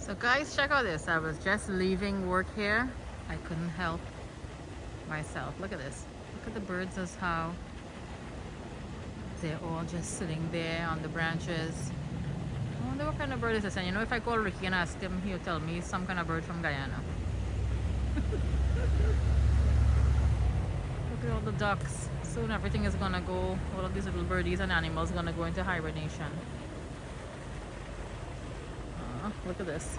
So guys, check out this. I was just leaving work here. I couldn't help myself. Look at this. Look at the birds as how they're all just sitting there on the branches. I wonder what kind of bird is this. And you know, if I call Ricky and ask him, he'll tell me some kind of bird from Guyana. Look at all the ducks. Soon everything is gonna go, all of these little birdies and animals are gonna go into hibernation. Look at this.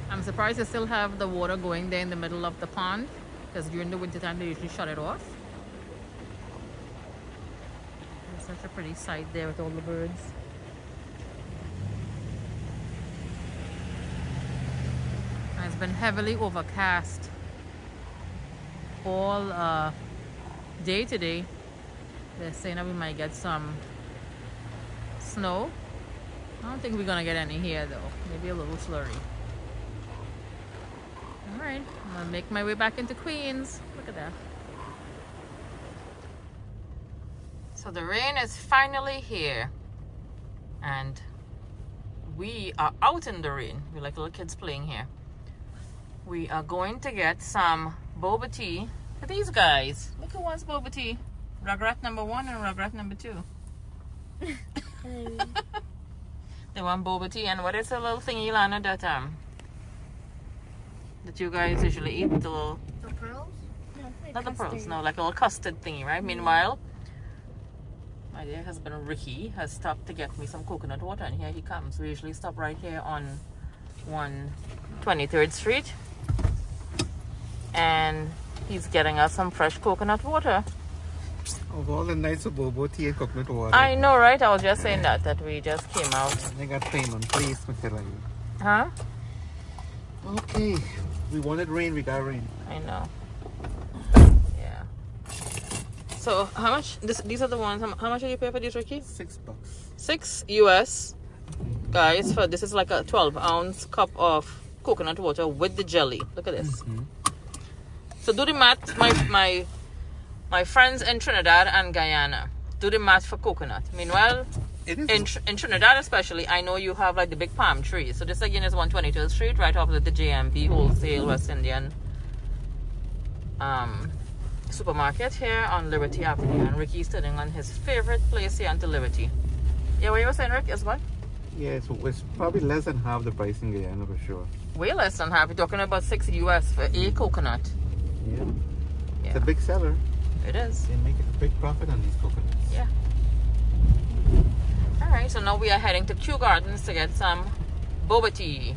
I'm surprised they still have the water going there in the middle of the pond, because during the winter time they usually shut it off. It's such a pretty sight there with all the birds. And it's been heavily overcast all day today. They're saying that we might get some snow. I don't think we're gonna get any here though. Maybe a little flurry. Alright, I'm gonna make my way back into Queens. Look at that. So the rain is finally here. And we are out in the rain. We're like little kids playing here. We are going to get some boba tea for these guys. Look who wants boba tea. Rugrat number 1 and Rugrat number 2. They want boba tea. And what is the little thingy, Lana, that you guys usually eat? The little... The pearls? No, like not custard. the pearls, no, like a little custard thingy, right? Meanwhile, my dear husband Ricky has stopped to get me some coconut water, and here he comes. We usually stop right here on 123rd Street, and he's getting us some fresh coconut water. Of all the nights of boba tea and coconut water. I know, right? I was just saying that we just came out. I got rain on place, Matella. Huh? Okay, we wanted rain, we got rain. I know. Yeah. So how much? These are the ones. How much did you pay for these, Ricky? $6. $6 US, guys. For this is like a 12-ounce cup of coconut water with the jelly. Look at this. So do the math, my friends in Trinidad and Guyana. Do the math for coconut. Meanwhile, in Trinidad especially, I know you have like the big palm trees. So this again is 122nd Street, right opposite the JMP Wholesale West Indian supermarket here on Liberty Avenue. And Ricky's sitting on his favorite place here until Liberty. Yeah, what you were saying, Rick, is what? Yeah, it's probably less than half the price in Guyana for sure. Way less than half. We're talking about $6 US for a coconut. Yeah. It's a big seller. It is. They make a big profit on these coconuts. Yeah. Alright, so now we are heading to Kew Gardens to get some boba tea.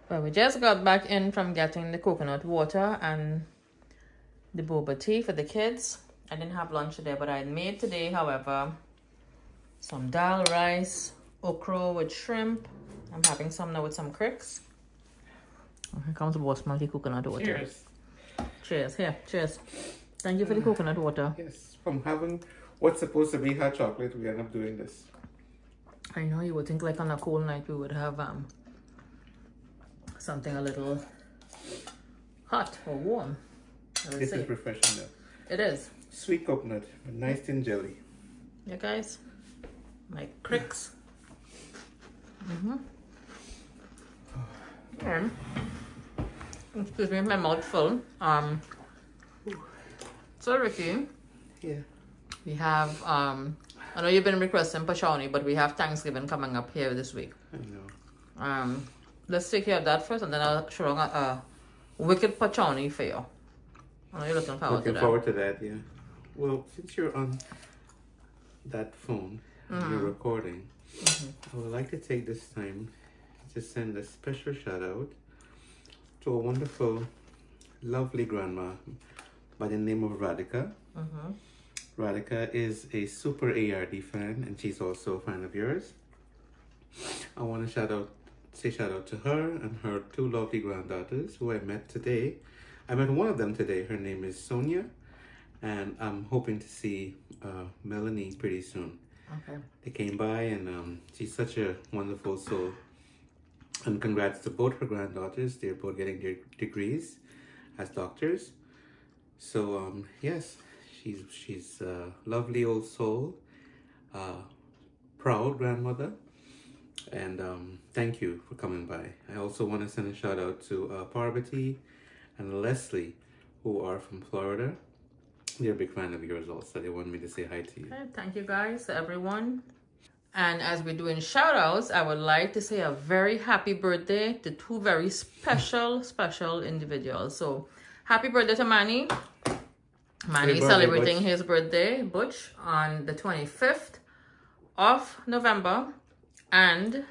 Well, we just got back in from getting the coconut water and the boba tea for the kids. I didn't have lunch today, but I made today, however, some dal rice, okra with shrimp. I'm having some now with some cricks. Oh, here comes the basmati coconut water. Cheers. Cheers. Here, cheers. Thank you for the coconut water. Yes, from having what's supposed to be hot chocolate, we end up doing this. I know you would think like on a cold night we would have something a little hot or warm. This is refreshing though. It is. Sweet coconut, a nice thin jelly. Yeah, guys. My cricks. And excuse me, my mouth full. So Ricky. Yeah. We have I know you've been requesting pachoni, but we have Thanksgiving coming up here this week. I know. Let's take care of that first, and then I'll show you a wicked pachoni for you. I know you're looking forward to that. Looking forward to that, yeah. Well, since you're on that phone, you're recording, I would like to take this time to send a special shout out to a wonderful, lovely grandma by the name of Radhika. Radhika is a super ARD fan, and she's also a fan of yours. I want to say shout out to her and her 2 lovely granddaughters who I met today. I met one of them today. Her name is Sonia, and I'm hoping to see Melanie pretty soon. Okay. They came by, and she's such a wonderful soul. And congrats to both her granddaughters. They're both getting their degrees as doctors. So yes, she's a lovely old soul, proud grandmother, And thank you for coming by. I also want to send a shout out to Parvati and Leslie, who are from Florida. They're a big fan of yours also. They want me to say hi to you. Okay, thank you guys, everyone. And as we're doing shout outs, I would like to say a very happy birthday to two very special individuals. So happy birthday to Manny. Manny celebrating his birthday, Butch, on the 25th of November. And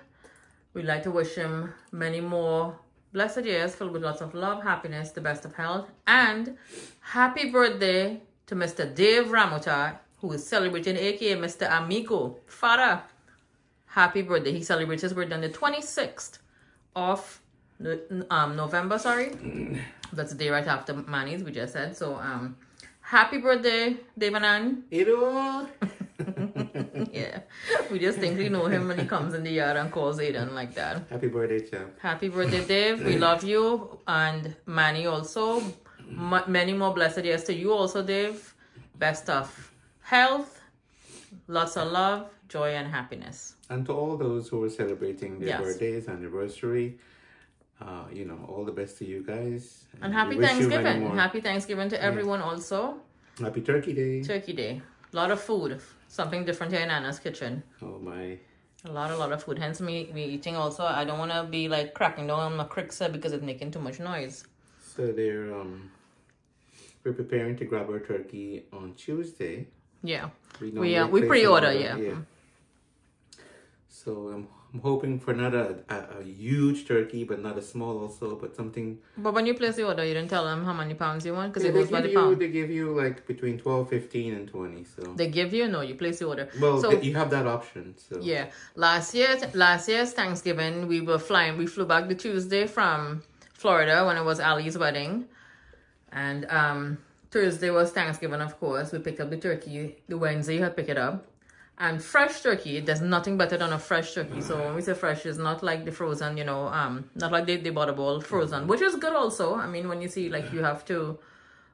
we'd like to wish him many more blessed years filled with lots of love, happiness, the best of health. And happy birthday to Mr. Dave Ramota, who is celebrating, aka Mr. Amigo. Father, happy birthday. He celebrates his birthday on the 26th of November, sorry. That's the day right after Manny's, we just said. So, happy birthday, Dave and Ann. Yeah, we just think we know him when he comes in the yard and calls Aiden like that. Happy birthday, champ. Happy birthday, Dave. We love you. And Manny also. Many more blessed years to you also, Dave. Best of health, lots of love, joy, and happiness. And to all those who are celebrating their birthdays, anniversary, all the best to you guys. And happy Thanksgiving. Happy Thanksgiving to everyone also. Happy Turkey Day. Turkey Day. A lot of food. Something different here in Anna's kitchen. Oh my. A lot of food. Hence me eating also. I don't want to be like cracking down on my crickset because it's making too much noise. So we're preparing to grab our turkey on Tuesday. Yeah. We pre-order, yeah. So I'm hoping for not a huge turkey, but not a small also, but something. But when you place the order, you didn't tell them how many pounds you want? Because it goes by the pound. They give you like between 12, 15, and 20. So they give you? No, you place the order. Well, so, you have that option. So yeah. Last year's Thanksgiving, we were flying. We flew back the Tuesday from Florida when it was Ali's wedding. And Thursday was Thanksgiving, of course. We picked up the turkey. The Wednesday, you had to pick it up. And fresh turkey, there's nothing better than a fresh turkey. So when we say fresh, it's not like the frozen, not like they bought a bowl frozen, which is good also. I mean, when you see, like, you have to,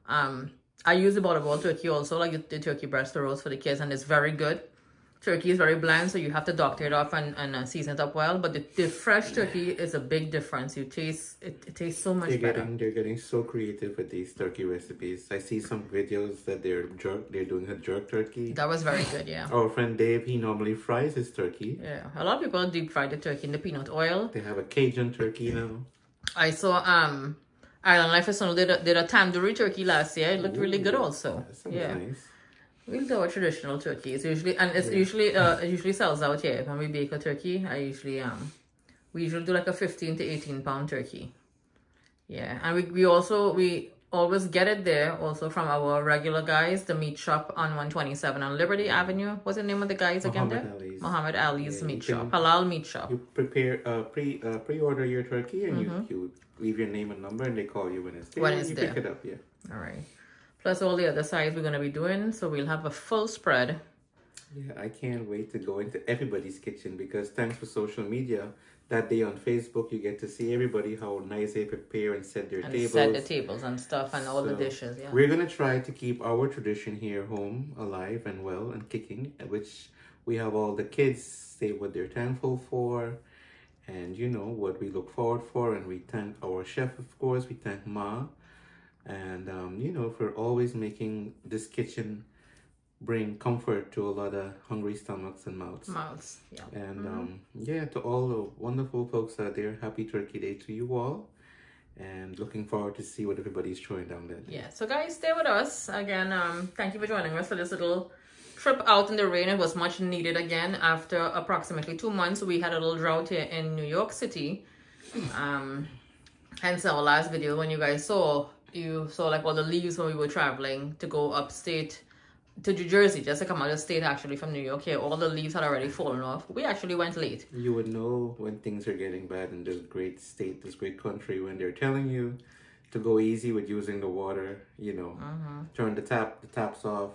I use the butterball turkey also, like the turkey breast roast for the kids, and it's very good. Turkey is very bland, so you have to doctor it up and season it up well. But the fresh turkey is a big difference. It tastes so much better. They're getting so creative with these turkey recipes. I see some videos that they're doing a jerk turkey. That was very good, yeah. Our friend Dave, he normally fries his turkey. Yeah, a lot of people deep fry the turkey in the peanut oil. They have a Cajun turkey now. I saw Island Life is did a tandoori turkey last year. It looked really good also. That sounds nice. We'll do a traditional turkey. It's usually it usually sells out here. When we bake a turkey, we usually do like a 15 to 18 pound turkey. Yeah, and we always get it there also from our regular guys, the meat shop on 127 on Liberty Avenue. What's the name of the guys again there? Muhammad Ali's meat shop, halal meat shop. You prepare pre-order your turkey and you leave your name and number and they call you when it's there. Pick it up, yeah. All right. Plus all the other sides we're going to be doing. So we'll have a full spread. Yeah, I can't wait to go into everybody's kitchen because thanks for social media. That day on Facebook, you get to see everybody how nice they prepare and set their tables. Set the tables and stuff and all the dishes, yeah. We're going to try to keep our tradition here home alive and well and kicking, which we have all the kids say what they're thankful for and, what we look forward for. And we thank our chef, of course. We thank Ma. And, for always making this kitchen bring comfort to a lot of hungry stomachs and mouths. Yeah. And, to all the wonderful folks out there, happy Turkey Day to you all. And looking forward to see what everybody's throwing down there. Yeah, so guys, stay with us. Again, thank you for joining us for this little trip out in the rain. It was much needed again. After approximately 2 months, we had a little drought here in New York City. Hence our last video when you guys saw like all the leaves when we were traveling to go upstate to New Jersey, just to come out of state actually from New York here. All the leaves had already fallen off. We actually went late. You would know when things are getting bad in this great state, this great country, when they're telling you to go easy with using the water, turn the taps off,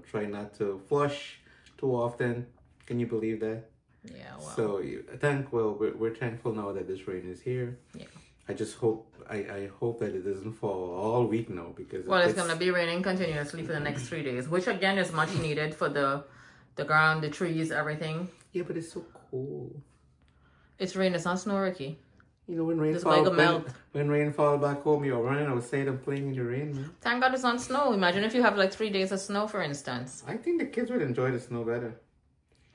try not to flush too often. Can you believe that? Yeah, wow. So we're thankful now that this rain is here. Yeah. I just hope I hope that it doesn't fall all week now because it's gonna be raining continuously for the next 3 days, which again is much needed for the ground, the trees, everything. Yeah, but it's so cold. It's rain, it's not snow, Ricky. You know, when rain This fall, bag of melt. when rain fall back home, you're running outside and playing in the rain, man. Thank God it's not snow. Imagine if you have like 3 days of snow, for instance. I think the kids would enjoy the snow better.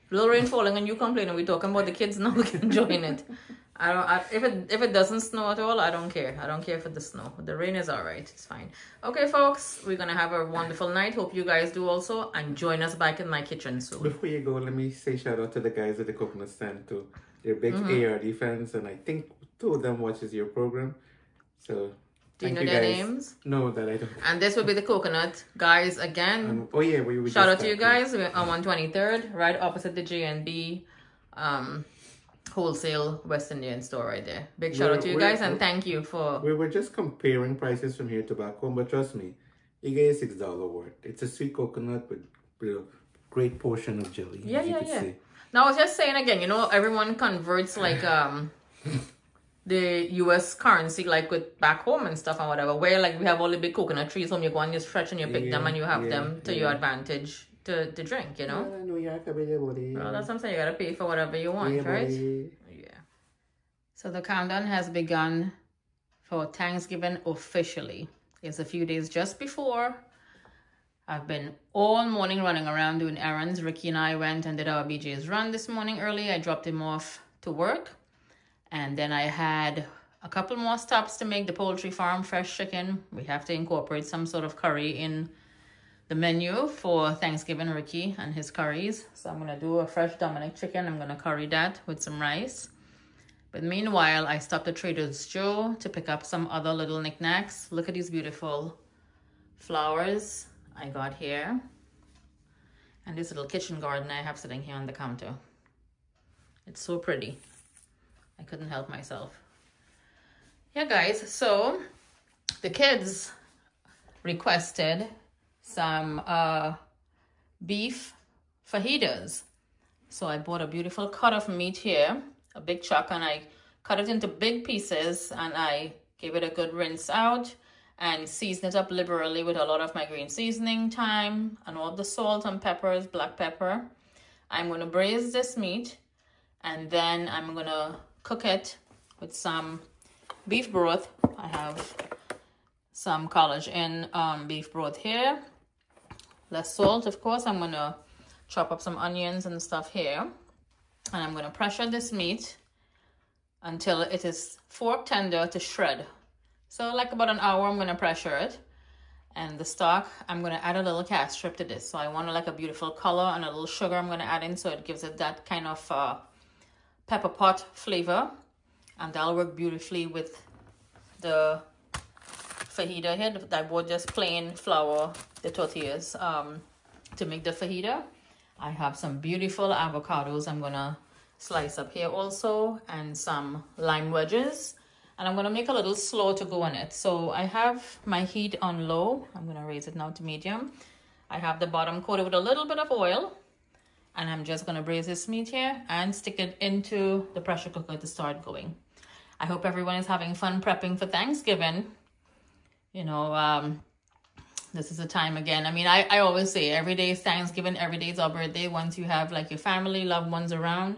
Little rain falling and you complaining. We talking about the kids now enjoying it. If it doesn't snow at all, I don't care. I don't care for the snow. The rain is all right. It's fine. Okay, folks, we're gonna have a wonderful night. Hope you guys do also, and join us back in my kitchen soon. Before you go, let me say shout out to the guys at the coconut stand too. They're big ARD fans, and I think 2 of them watches your program. So do you know you their guys. names? No, that I don't. And this will be the coconut guys again. Oh yeah, we shout out to you guys. We're on 123rd, right opposite the J&B wholesale West Indian store right there. Big shout out to you guys, and thank you for. We were just comparing prices from here to back home, but trust me, you get $6 worth. It's a sweet coconut with a great portion of jelly. Yeah. Now I was just saying again, you know, everyone converts like the US currency like with back home and stuff and whatever, where like we have all the big coconut trees home, you go and you stretch and you pick them and you have them to your advantage to drink, you know? Well, that's what I'm saying, you gotta pay for whatever you want, right? Yeah. So the countdown has begun for Thanksgiving officially. It's a few days just before. I've been all morning running around doing errands. Ricky and I went and did our BJ's run this morning early. I dropped him off to work. And then I had a couple more stops to make. The poultry farm, fresh chicken. We have to incorporate some sort of curry in the menu for Thanksgiving, Ricky and his curries. So I'm going to do a fresh Dominic chicken. I'm going to curry that with some rice. But meanwhile, I stopped at Trader Joe to pick up some other little knickknacks. Look at these beautiful flowers I got here. And this little kitchen garden I have sitting here on the counter. It's so pretty. I couldn't help myself. Yeah, guys, so the kids requested some beef fajitas. So I bought a beautiful cut of meat here, a big chunk, and I cut it into big pieces and I gave it a good rinse out and season it up liberally with a lot of my green seasoning, thyme, and all the salt and peppers, black pepper. I'm going to braise this meat and then I'm going to cook it with some beef broth. I have some collagen beef broth here. Less salt, of course. I'm going to chop up some onions and stuff here. And I'm going to pressure this meat until it is fork tender to shred. So like about an hour, I'm going to pressure it. And the stock, I'm going to add a little cast strip to this. So I want like a beautiful color and a little sugar I'm going to add in so it gives it that kind of pepper pot flavor. And that'll work beautifully with the fajita here. I bought just plain flour, the tortillas, to make the fajita. I have some beautiful avocados I'm going to slice up here also. And some lime wedges. And I'm going to make a little slaw to go in it. So I have my heat on low. I'm going to raise it now to medium. I have the bottom coated with a little bit of oil. And I'm just going to braise this meat here and stick it into the pressure cooker to start going. I hope everyone is having fun prepping for Thanksgiving. You know, this is a time again. I mean, I always say every day is Thanksgiving. Every day is our birthday. Once you have like your family, loved ones around,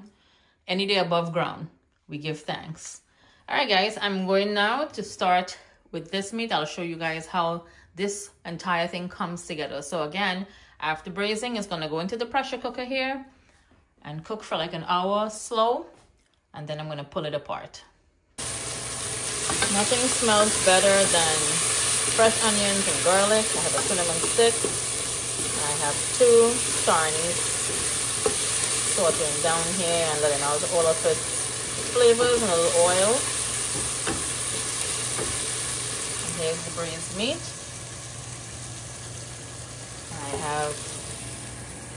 any day above ground, we give thanks. All right, guys, I'm going now to start with this meat. I'll show you guys how this entire thing comes together. So again, after braising, it's going to go into the pressure cooker here and cook for like an hour slow. And then I'm going to pull it apart. Nothing smells better than fresh onions and garlic. I have a cinnamon stick. I have 2 star anise sauteing down here and letting out all of its flavors and a little oil. Here's the braised meat. I have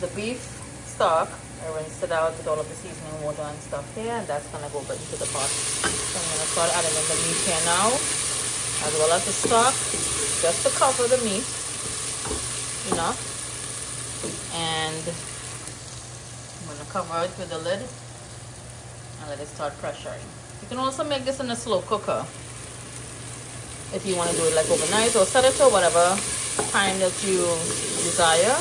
the beef stock. I rinsed it out with all of the seasoning water and stuff here, and that's gonna go into the pot. So I'm gonna start adding in the meat here now, as well as the stock, just to cover the meat enough. And I'm gonna cover it with the lid and let it start pressuring. You can also make this in a slow cooker if you want to do it like overnight, or set it to whatever time that you desire.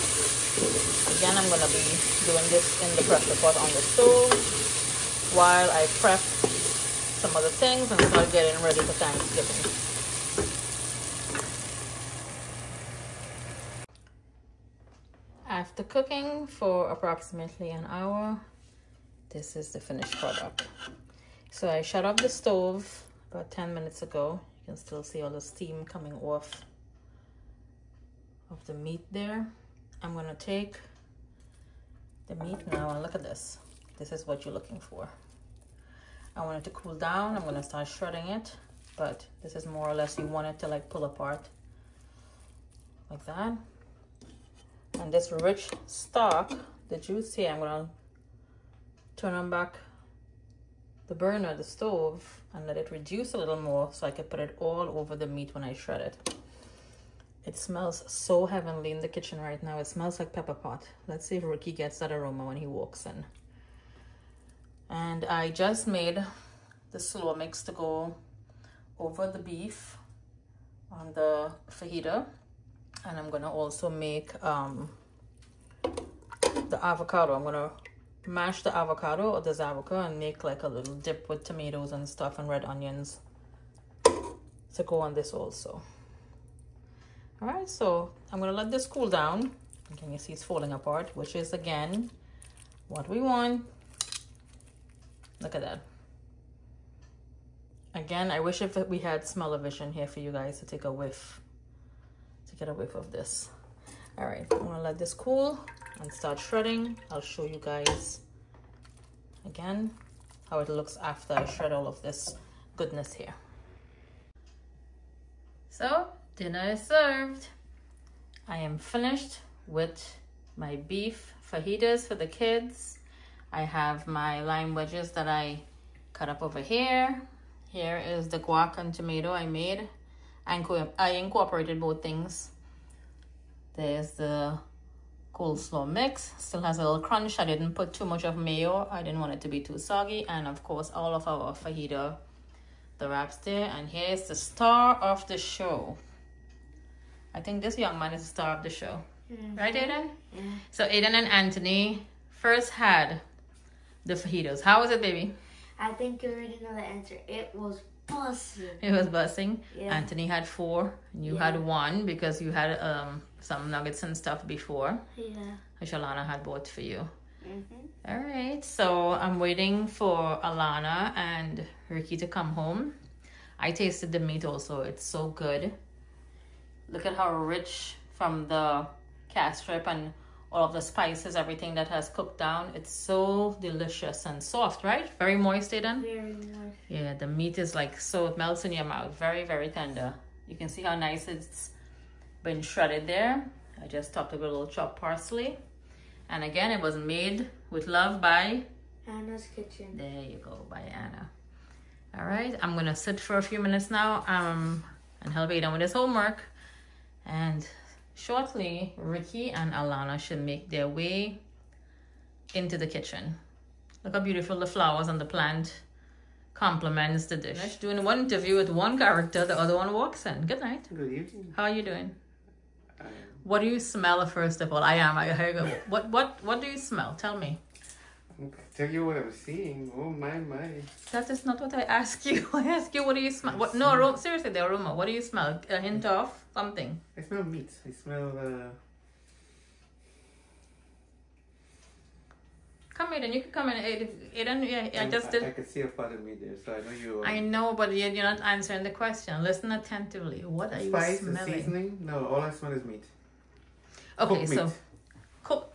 Again, I'm going to be doing this in the pressure pot on the stove while I prep some other things and start getting ready for Thanksgiving. After cooking for approximately an hour, this is the finished product. So I shut off the stove about 10 minutes ago. You can still see all the steam coming off of the meat there. I'm gonna take the meat now and look at this. This is what you're looking for. I want it to cool down. I'm gonna start shredding it, but this is more or less you want it to like pull apart like that. And this rich stock, the juice here, I'm gonna turn on back the burner, the stove, and let it reduce a little more so I can put it all over the meat when I shred it. It smells so heavenly in the kitchen right now. It smells like pepper pot. Let's see if Ricky gets that aroma when he walks in. And I just made the slow mix to go over the beef on the fajita. And I'm gonna also make the avocado. I'm gonna mash the avocado or the zavoka and make like a little dip with tomatoes and stuff and red onions to go on this also. All right, so I'm gonna let this cool down. Can you see it's falling apart, which is again what we want. Look at that. Again, I wish if we had smell-o-vision here for you guys to take a whiff, to get a whiff of this. All right, I'm gonna let this cool and start shredding. I'll show you guys again how it looks after I shred all of this goodness here. So dinner is served. I am finished with my beef fajitas for the kids. I have my lime wedges that I cut up over here. Here is the guac and tomato I made. I incorporated both things. There's the coleslaw mix. Still has a little crunch. I didn't put too much of mayo. I didn't want it to be too soggy. And of course, all of our fajita, the wraps there. And here's the star of the show. I think this young man is the star of the show. Mm-hmm. Right, Aiden? Yeah. So Aiden and Anthony first had the fajitas. How was it, baby? I think you already know the answer. It was busting. It was busting. Yeah. Anthony had 4. And you had 1 because you had some nuggets and stuff before. Yeah. Which Alana had bought for you. Mm-hmm. All right. So I'm waiting for Alana and Ricky to come home. I tasted the meat also. It's so good. Look at how rich from the cast strip and all of the spices, everything that has cooked down. It's so delicious and soft, right? Very moist, Aiden? Very moist. Yeah, the meat is like so, it melts in your mouth. Very, very tender. You can see how nice it's been shredded there. I just topped it with a little chopped parsley. And again, it was made with love by Anna's Kitchen. There you go, by Anna. All right, I'm gonna sit for a few minutes now and help Aiden with his homework. And shortly, Ricky and Alana should make their way into the kitchen. Look how beautiful the flowers and the plant complements the dish. Doing one interview with one character, the other one walks in. Good night. Good evening. How are you doing? What do you smell first of all? What do you smell? Tell me. I'll tell you what I'm seeing. Oh my. That is not what I ask you. I ask you what do you smell? What? No, seriously, the aroma. What do you smell? A hint of something. I smell meat. I smell Come Aiden, you can come in. Aiden, yeah, I can see a part of me there, so I know you. I know, but you're not answering the question. Listen attentively. What are you spice, smelling? Seasoning? No, all I smell is meat. Okay, cooked so meat. cook.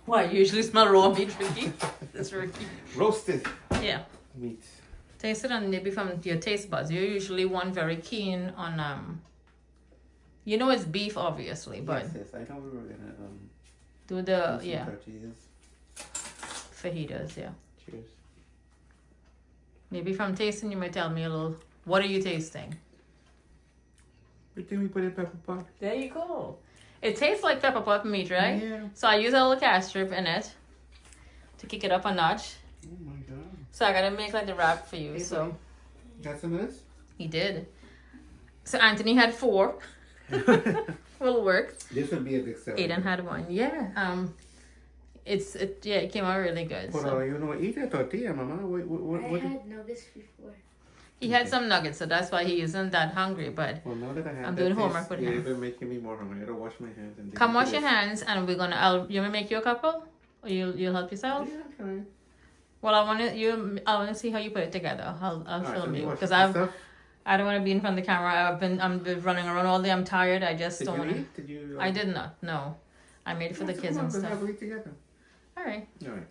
Why you usually smell raw meat, Ricky? It's Ricky. Roasted. Yeah. Meat. Taste it on maybe from your taste buds. You're usually one very keen on you know it's beef obviously, but yes, I know we were gonna do the do tortillas. Fajitas, yeah. Cheers. Maybe from tasting you might tell me a little. What are you tasting? Everything we put in pepper pot. There you go. It tastes like pepper pot meat, right? Yeah. So I use a little cast strip in it to kick it up a notch. Oh my god. So I gotta make like the wrap for you. Hey, so got some of this? he did. So Anthony had 4. Will work. This would be a big seller. Aiden had 1. Yeah. it came out really good. But So. you know, eat a tortilla, Mama. I had nuggets before. He had some nuggets, so that's why he isn't that hungry. But Well, now that I have I'm doing homework with him. You're even making me more hungry. I gotta wash my hands and Come wash your hands, and we're gonna. You want me to make you a couple, or you'll help yourself? Yeah, fine. Well, I wanna see how you put it together. I'll film you because I don't want to be in front of the camera. I'm been running around all day. I'm tired. I just don't want to. Did you? I did not. No, I made it for the kids and stuff. We'll eat together. All right. All right.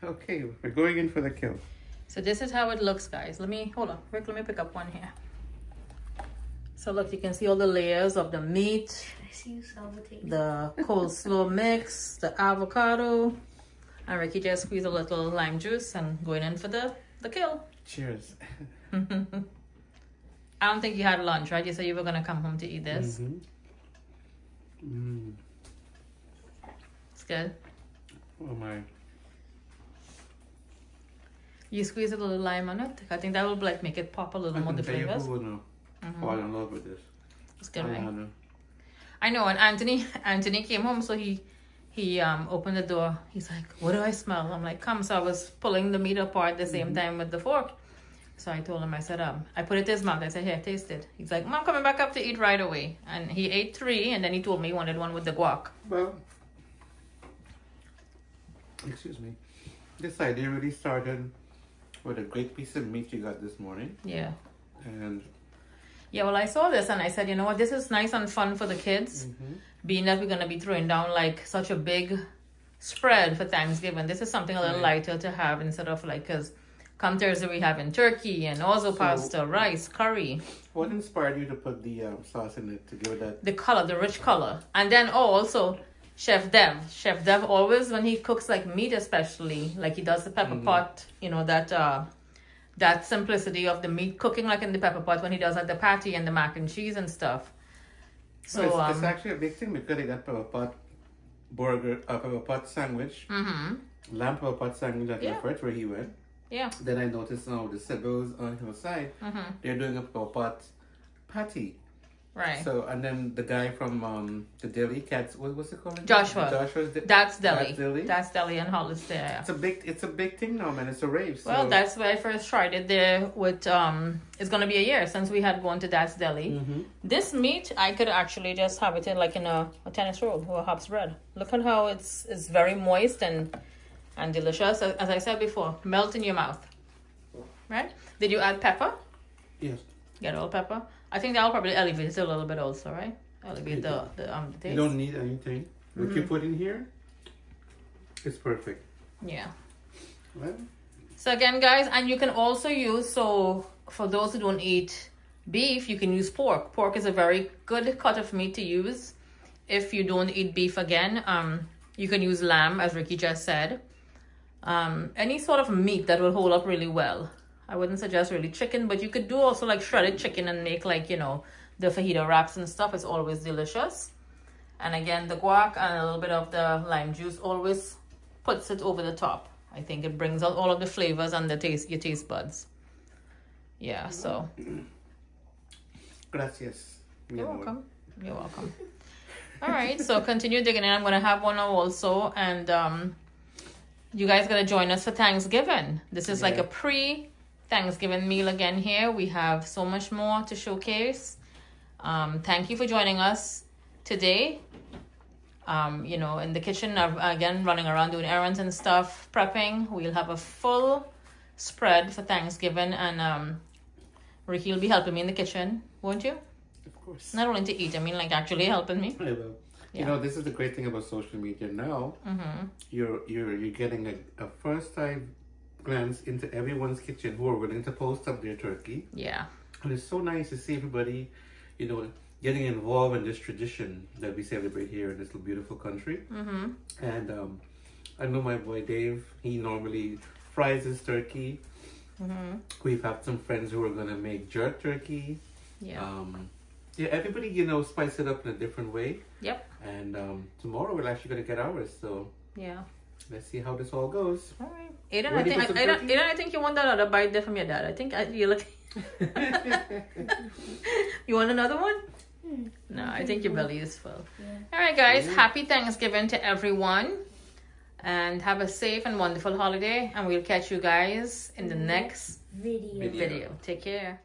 Okay, we're going in for the kill. So this is how it looks, guys. Hold on, Rick, let me pick up one here. So look, you can see all the layers of the meat, I see you salvating. the coleslaw mix, the avocado, and Ricky just squeezed a little lime juice and going in for the kill. Cheers. I don't think you had lunch, right? You said you were gonna come home to eat this. It's good. Oh my. You squeeze a little lime on it. I think that will like make it pop a little more, the flavors. Who would know? Fall in love with this. It's good, right? I know. And Anthony came home, so he opened the door. He's like, "What do I smell?" I'm like, "Come." So I was pulling the meat apart at the same time with the fork. So I told him, I said, I put it in his mouth. I said, "Here, taste it." He's like, "Mom, coming back up to eat right away." And he ate 3, and then he told me he wanted one with the guac. Well, excuse me. This idea really started with a great piece of meat you got this morning. Yeah. And yeah, well, I saw this and I said, you know what, this is nice and fun for the kids. Being that we're going to be throwing down like such a big spread for Thanksgiving. This is something a little lighter to have instead of like, because come Thursday we having turkey and also pasta, rice, curry. What inspired you to put the sauce in it to give it that? The color, the rich color. And then also Chef Dev always, when he cooks like meat especially, like he does the pepper pot, you know, that simplicity of the meat cooking like in the pepper pot when he does like the patty and the mac and cheese and stuff. So well, it's actually a big thing because they got pepper pot burger, pepper pot sandwich, lamb pepper pot sandwich at the first where he went. Yeah. Then I noticed now the Sibbles on his side, they're doing a pepper pot patty. Right. So, and then the guy from the deli, what's it called? Joshua. That's Deli. That's Deli. That's Deli and Hollister. Yeah. It's a big thing now, man. It's a rave. So. Well, that's where I first tried it there with, it's going to be a year since we had gone to That's Deli. This meat, I could actually just have it in like in a tennis roll or a hops bread. Look at how it's very moist and delicious. As I said before, melt in your mouth. Right? Did you add pepper? Yes. Get all pepper? I think that'll probably elevate it a little bit also, right? Elevate the taste. You don't need anything. What you put in here is perfect. Yeah. Well, So again, guys, and you can also use, so for those who don't eat beef, you can use pork. Pork is a very good cut of meat to use. If you don't eat beef again, you can use lamb, as Ricky just said. Any sort of meat that will hold up really well. I wouldn't suggest really chicken, but you could do also like shredded chicken and make like, you know, the fajita wraps and stuff. It's always delicious. And again, the guac and a little bit of the lime juice always puts it over the top. I think it brings out all of the flavors and the taste, your taste buds. Yeah, so. Gracias. You're welcome. You're welcome. All right, so continue digging in. I'm going to have one also. And you guys got to join us for Thanksgiving. This is like a pre-Thanksgiving meal again here. We have so much more to showcase. Thank you for joining us today. You know, in the kitchen, again, running around doing errands and stuff, prepping. We'll have a full spread for Thanksgiving, and Ricky will be helping me in the kitchen, won't you? Of course. Not only to eat, I mean like actually helping me. I will. Yeah. You know, this is the great thing about social media now. You're getting a first time glance into everyone's kitchen who are willing to post up their turkey. Yeah. And it's so nice to see everybody, you know, getting involved in this tradition that we celebrate here in this little beautiful country. And I know my boy Dave, he normally fries his turkey. We've had some friends who are going to make jerk turkey. Yeah. Yeah, everybody, you know, spice it up in a different way. Yep. And tomorrow we're actually going to get ours. So yeah. Let's see how this all goes. All right. Aiden, I think you want that other bite there from your dad. I think you look. You want another one? No, I think your belly is full. Yeah. All right, guys. Happy Thanksgiving to everyone. And have a safe and wonderful holiday. And we'll catch you guys in the next video. Take care.